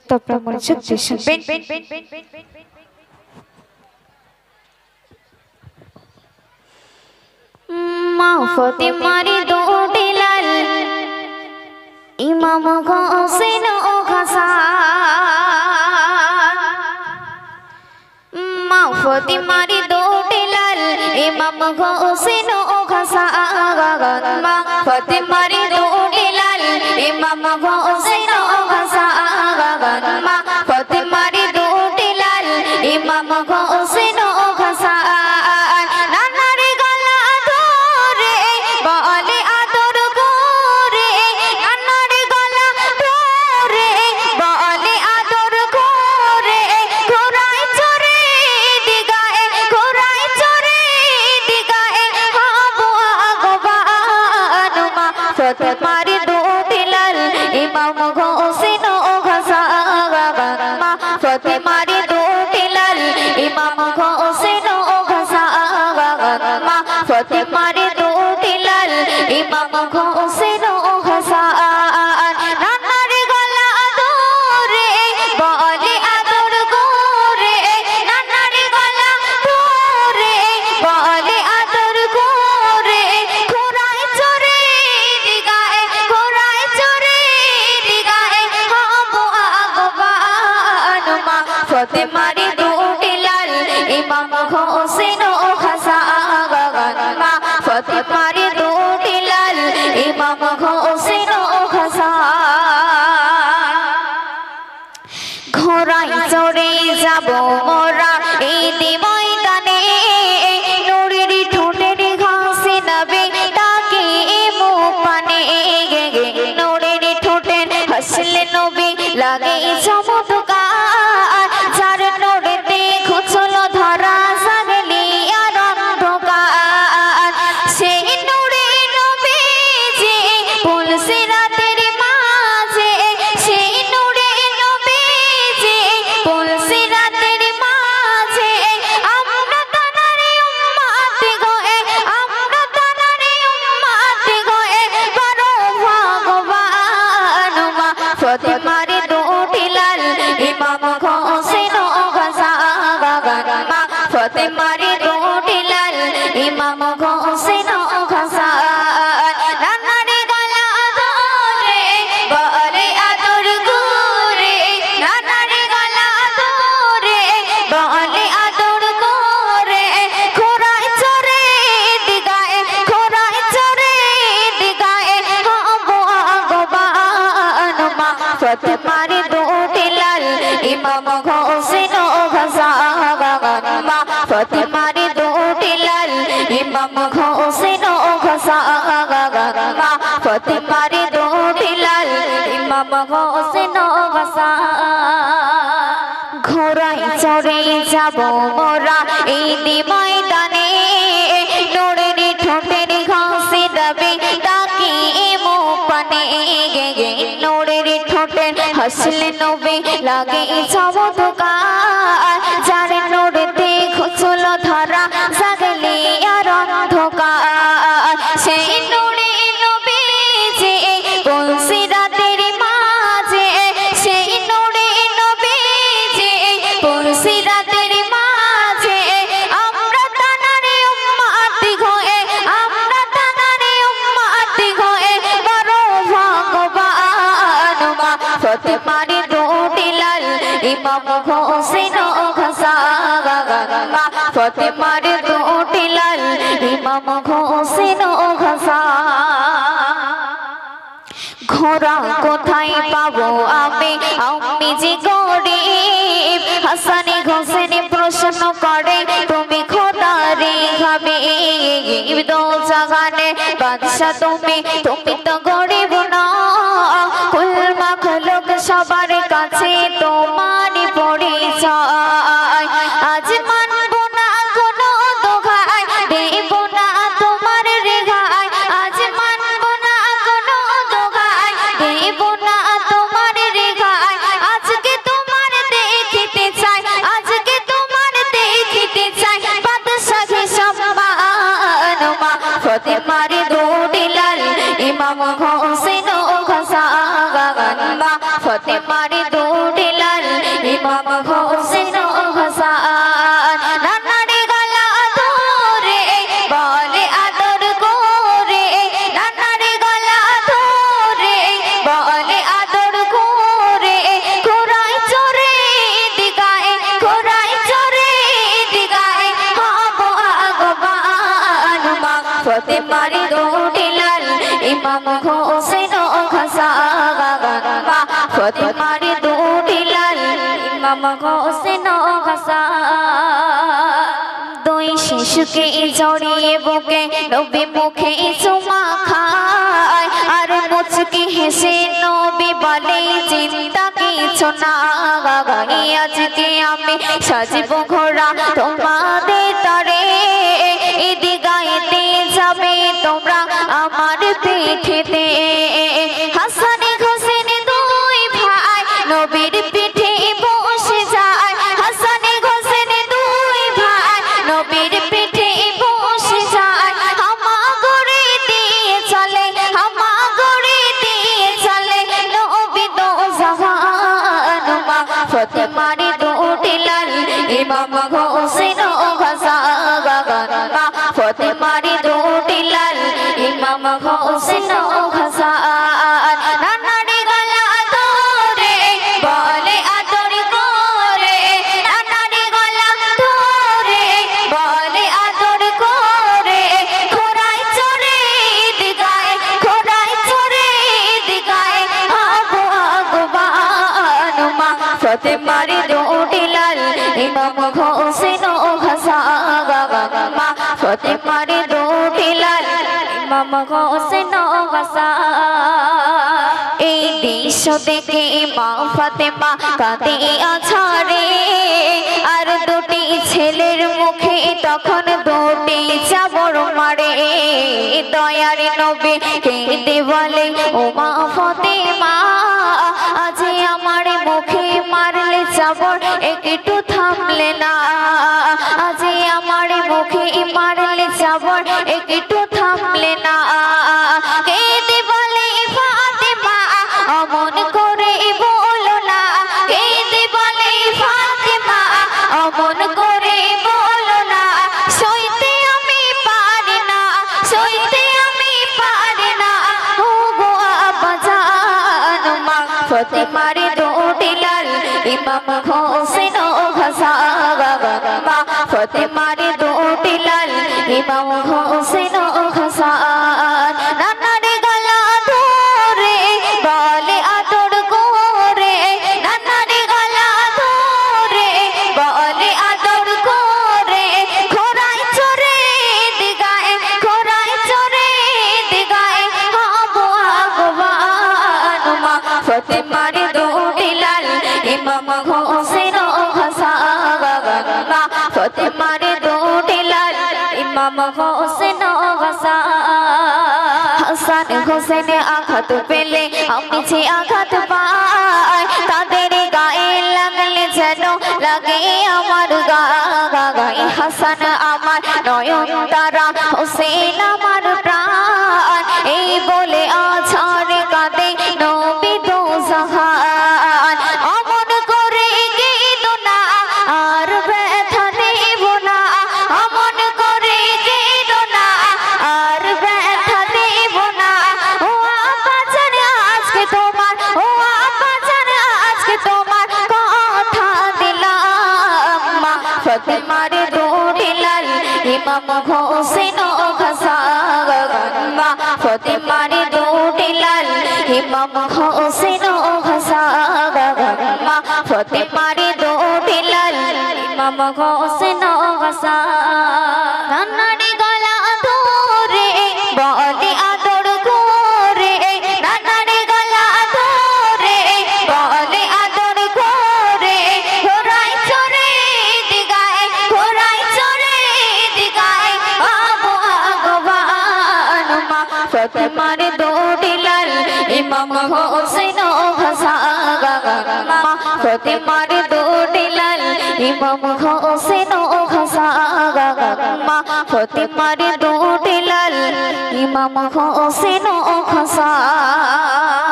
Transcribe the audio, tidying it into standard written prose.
তো আপনারা মনোযোগ দিয়ে শুনবেন। মা ফাতিমার দুটি লাল ইমাম হোসেন ও হাসান, মা ফাতিমার দুটি লাল ইমাম হোসেন ও হাসান, মা ফাতিমার দুটি লাল ইমাম হোসেন ও হাসান, মা ফাতিমার দুটি লাল ইমাম হোসেন ও হাসান। ফাতিমার দুটি লাল ইমাম হোসেন ও হাসান, মা ফাতিমার দুটি লাল ইমাম হোসেন ও হাসান, মা ফাতিমার দুটি লাল ইমাম হোসেন ও হাসান। নানার গলা ধরে বলে আদর করে, নানার গলা ধরে বলে আদর করে, খোরাই চরে দিগায়, খোরাই চরে দিগায় হবো আগবান। মা ফাতিমার দুটি লাল ইমাম হোসেন ও হাসান, মা ফাতিমার দুটি লাল ইমাম হোসেন ও হাসান। ঘোড়ায় চড়ে যাব মোরা ঈদ ময়দানে, নূরের ঠোঁটের ঘাসে নবী ডাকে মুখ পানে, নূরের ঠোঁটের হাসলে নবী লাগে চমৎকার, যার নূরেতে খুচলো ধরা জাগলি আর অন্ধকার, সেই নূরে নবী যে বলছে রাতের মাঝে, সেই নূরে নবী যে বলছে রাতের মাঝে, আমরা তানারে উম্মত গয়ে, আমরা তানারে উম্মত গয়ে বড় ভগবান। মা ফাতিমার দুটি লাল ইমাম হোসেন ও হাসান, মা ফাতিমার দুটি লাল ইমাম হোসেন ও হাসান। নানার গলা ধরে বলে আদর করে, নানার গলা ধরে বলে আদর করে, খোরাই চরে দিগায়, খোরাই চরে দিগায় হবো আগবান। মা ফাতিমার দুটি লাল ইমাম হোসেন ও হাসান, মা ফাতিমার দুটি লাল ইমাম হোসেন ও হাসান, মা ফাতিমার দুটি লাল ইমাম হোসেন ও হাসান। ঘোড়ায় চড়ে যাব মোরা ঈদ ময়দানে, নূরের ঠোঁটের ঘাসে নবী ডাকে মুখ পানে, নূরের ঠোঁটের হাসলে নবী লাগে চমৎকার, যার নূরেতে খুচলো ধরা জাগলি আর অন্ধকার, সেই নূরে নবী যে বলছে রাতের মাঝে, সেই নূরে নবী যে বলছে রাতের মাঝে, আমরা তানারে উম্মত গয়ে, আমরা তানারে উম্মত গয়ে বড় ভগবান। মা ফাতিমার দুটি লাল ইমাম হোসেন ও হাসান, মা ফাতিমার দুটি লাল ইমাম হোসেন ও হাসান। ঘোড়া কোথায় পাবো আমি, আমি যে গরিব, হাসান হোসেন প্রশ্ন করে তুমি খোদারে হাবিব, দো জাহানে বাদশা তুমি, তুমি তো গরিব না, কুল মাখলুক সবার কাছে তোমার পরিচয়, আজ মানবো না কোনো দোহাই, দেব না তোমার রেহাই, আজ মানবো না কোনো দোহাই, দেব না তোমার রেহাই, আজকে তোমার দেখিতে চাই, আজকে তোমার দেখিতে চাই বাদশাহী সম্মান। মা ফাতিমার দুটি লাল ইমাম হোসেন ও হাসান, মা ফাতিমা ফাতেমার দুটি লাল ইমাম হোসেন ও হাসান নানার গলা ধরে বলে আদর করে নানার গলা ধরে বলে আদর করে ঘোড়ায় চড়ে দিগায় ঘোড়ায় চড়ে দিগায় হব আগবান মা ফাতেমার দুটি লাল ইমাম হোসেন ও হাসান মা ফাতেমার দুটি লাল ইমাম হোসেন ও হাসান দুই শিশুকে জড়িয়ে বুকে নবী মুখে চুমা খায় আর মুচকি হেসে নবী বলে চিন্তা কিছু না আজকে আমি সাজিব ঘোড়া তোমাদের তরে ঈদ গাইতে যাবে তোমরা আমার পিঠেতে হাসান হোসেন দুই ভাই নবীর পিঠে বসে যায় হাসান হোসেন দুই ভাই নবীর পিঠে বসে যায় হামা গড়ে দিয়ে চলে হামা গড়ে দিয়ে চলে নবী দো জাহান মা ফাতেমার দুটি লাল ইমাম হোসেন ও হাসান মা ফাতেমার দুটি লাল ইমাম হোসেন ও হাসান নানার গলা ধরে বলে আদর করে নানার গলা ধরে বলে আদর করে ঘোড়ায় চড়ে দিগায় ঘোড়ায় চড়ে দিগায় আবু আগবান মা ফাতেমার দুটি লাল ইমাম হোসেন ও হাসান মা ফাতেমার দুটি লাল ইমাম হোসেন ও হাসান এই দৃশ্য দেখে মা ফাতেমা কাঁদে আছাড়ে আর দুটি ছেলের মুখে তখন দুটি চাবড় মারে দয়ার নবী কেঁদে বলে ও মা ফাতেমা আজ আমার মুখে মারলে চাবড় একটু থামলে না আজ আমার মুখে মারলে চাবড় একটু থামলে না কেঁদে বলে ফাতেমা অমন করে বলো না কেঁদে বলে ফাতেমা অমন করে বলো না সইতে আমি পারি না সইতে আমি পারি না ও গো আব্বাজান মা ফাতেমার দুটি লাল ইমাম হোসেন ও হাসান মা ফাতেমার দুটি লাল ইমাম হোসেন ও হাসান নানার গলা ধরে বলে আদর করে নানার গলা ধরে বলে আদর করে ঘোড়ায় চড়ে দিগায় ঘোড়ায় চড়ে দিগায় হব আগবান মা ফাতেমার দুটি লাল ইমাম হোসেন ও হাসান মা ফাতেমার দুটি লাল ইমাম হোসেন ও হাসান হাসান হোসেন আঘাত পেলে আমি যে আঘাত পাই তাদের গায়ে লাগলে যেন লাগে আমার গায়ে হাসান আমার নয়ন তারা হোসেন আমার প্রাণ এই বলে আছাড় কাঁদে নবী দো জাহান অমন করে কেঁদো না আর ব্যথা দেব না অমন করে কেঁদো না আর ব্যথা দেব না ও আব্বাজান আজকে তোমার ও আব্বাজান আজকে তোমার কথা দিলাম মা ফাতেমার দুটি লাল ইমাম হোসেন ও হাসান মা ফাতেমার দুটি লাল ইমাম হোসেন ও হাসান মা ফাতেমার দুটি লাল ইমাম হোসেন ও হাসান নানার গলা ধরে বলে আদর করে নানার গলা ধরে বলে আদর করে ঘোড়ায় চড়ে দিগায় ঘোড়ায় চড়ে দিগায় আবু আগবান মা ফাতেমার দুটি লাল ইমাম হোসেন ও হাসান মা ফাতেমার দুটি লাল ইমাম হোসেন ও হাসান মা ফাতেমার দুটি লাল ইমাম হোসেন ও হাসান।